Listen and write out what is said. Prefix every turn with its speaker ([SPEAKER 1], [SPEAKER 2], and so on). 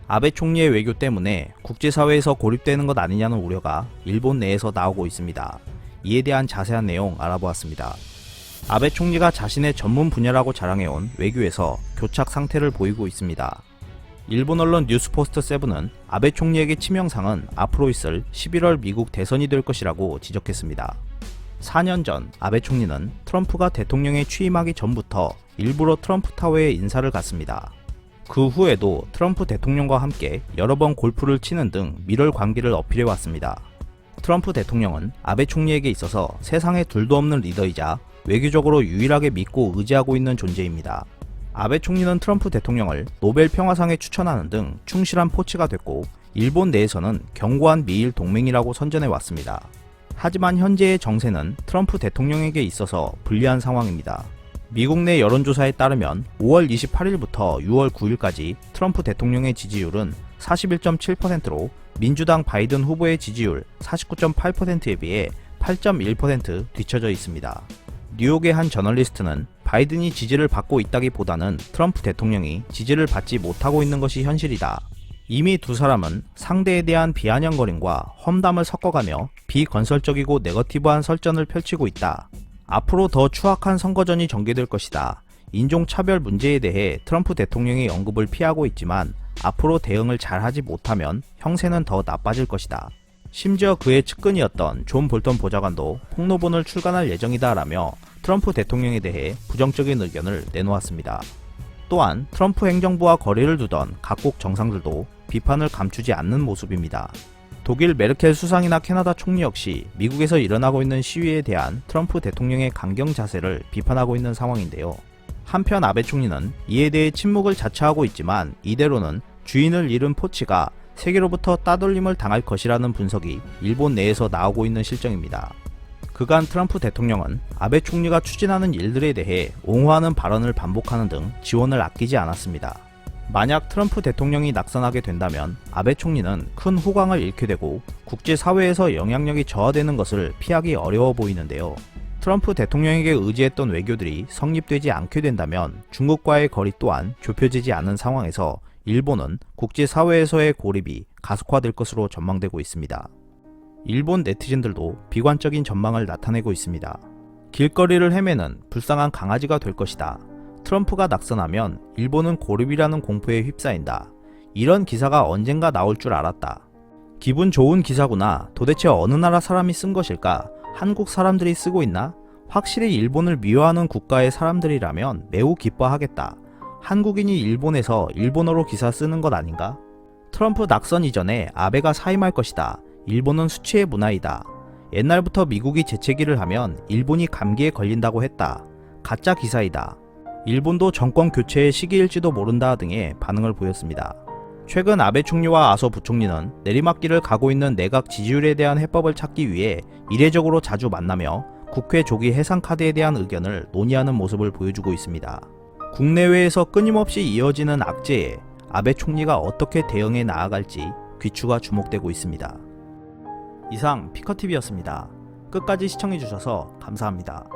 [SPEAKER 1] 아베 총리의 외교 때문에 국제사회에서 고립되는 것 아니냐는 우려가 일본 내에서 나오고 있습니다. 이에 대한 자세한 내용 알아보았습니다. 아베 총리가 자신의 전문 분야라고 자랑해온 외교에서 교착 상태를 보이고 있습니다. 일본 언론 뉴스포스트 7은 아베 총리에게 치명상은 앞으로 있을 11월 미국 대선이 될 것이라고 지적했습니다. 4년 전 아베 총리는 트럼프가 대통령에 취임하기 전부터 일부러 트럼프 타워에 인사를 갔습니다. 그 후에도 트럼프 대통령과 함께 여러 번 골프를 치는 등 밀월 관계를 어필해왔습니다. 트럼프 대통령은 아베 총리에게 있어서 세상에 둘도 없는 리더이자 외교적으로 유일하게 믿고 의지하고 있는 존재입니다. 아베 총리는 트럼프 대통령을 노벨 평화상에 추천하는 등 충실한 포치가 됐고 일본 내에서는 견고한 미일 동맹이라고 선전해왔습니다. 하지만 현재의 정세는 트럼프 대통령에게 있어서 불리한 상황입니다. 미국 내 여론조사에 따르면 5월 28일부터 6월 9일까지 트럼프 대통령의 지지율은 41.7%로 민주당 바이든 후보의 지지율 49.8%에 비해 8.1% 뒤처져 있습니다. 뉴욕의 한 저널리스트는 바이든이 지지를 받고 있다기보다는 트럼프 대통령이 지지를 받지 못하고 있는 것이 현실이다. 이미 두 사람은 상대에 대한 비아냥거림과 험담을 섞어가며 비건설적이고 네거티브한 설전을 펼치고 있다. 앞으로 더 추악한 선거전이 전개될 것이다. 인종차별 문제에 대해 트럼프 대통령이 언급을 피하고 있지만 앞으로 대응을 잘하지 못하면 형세는 더 나빠질 것이다. 심지어 그의 측근이었던 존 볼턴 보좌관도 폭로본을 출간할 예정이다 라며 트럼프 대통령에 대해 부정적인 의견을 내놓았습니다. 또한 트럼프 행정부와 거리를 두던 각국 정상들도 비판을 감추지 않는 모습입니다. 독일 메르켈 수상이나 캐나다 총리 역시 미국에서 일어나고 있는 시위에 대한 트럼프 대통령의 강경 자세를 비판하고 있는 상황인데요. 한편 아베 총리는 이에 대해 침묵을 자처하고 있지만 이대로는 주인을 잃은 포치가 세계로부터 따돌림을 당할 것이라는 분석이 일본 내에서 나오고 있는 실정입니다. 그간 트럼프 대통령은 아베 총리가 추진하는 일들에 대해 옹호하는 발언을 반복하는 등 지원을 아끼지 않았습니다. 만약 트럼프 대통령이 낙선하게 된다면 아베 총리는 큰 호강을 잃게 되고 국제사회에서 영향력이 저하되는 것을 피하기 어려워 보이는데요. 트럼프 대통령에게 의지했던 외교들이 성립되지 않게 된다면 중국과의 거리 또한 좁혀지지 않은 상황에서 일본은 국제사회에서의 고립이 가속화될 것으로 전망되고 있습니다. 일본 네티즌들도 비관적인 전망을 나타내고 있습니다. 길거리를 헤매는 불쌍한 강아지가 될 것이다. 트럼프가 낙선하면 일본은 고립이라는 공포에 휩싸인다. 이런 기사가 언젠가 나올 줄 알았다. 기분 좋은 기사구나. 도대체 어느 나라 사람이 쓴 것일까? 한국 사람들이 쓰고 있나? 확실히 일본을 미워하는 국가의 사람들이라면 매우 기뻐하겠다. 한국인이 일본에서 일본어로 기사 쓰는 것 아닌가? 트럼프 낙선 이전에 아베가 사임할 것이다. 일본은 수치의 문화이다. 옛날부터 미국이 재채기를 하면 일본이 감기에 걸린다고 했다. 가짜 기사이다. 일본도 정권 교체의 시기일지도 모른다 등의 반응을 보였습니다. 최근 아베 총리와 아소 부총리는 내리막길을 가고 있는 내각 지지율에 대한 해법을 찾기 위해 이례적으로 자주 만나며 국회 조기 해상 카드에 대한 의견을 논의하는 모습을 보여주고 있습니다. 국내외에서 끊임없이 이어지는 악재에 아베 총리가 어떻게 대응해 나아갈지 귀추가 주목되고 있습니다. 이상 피커TV였습니다. 끝까지 시청해주셔서 감사합니다.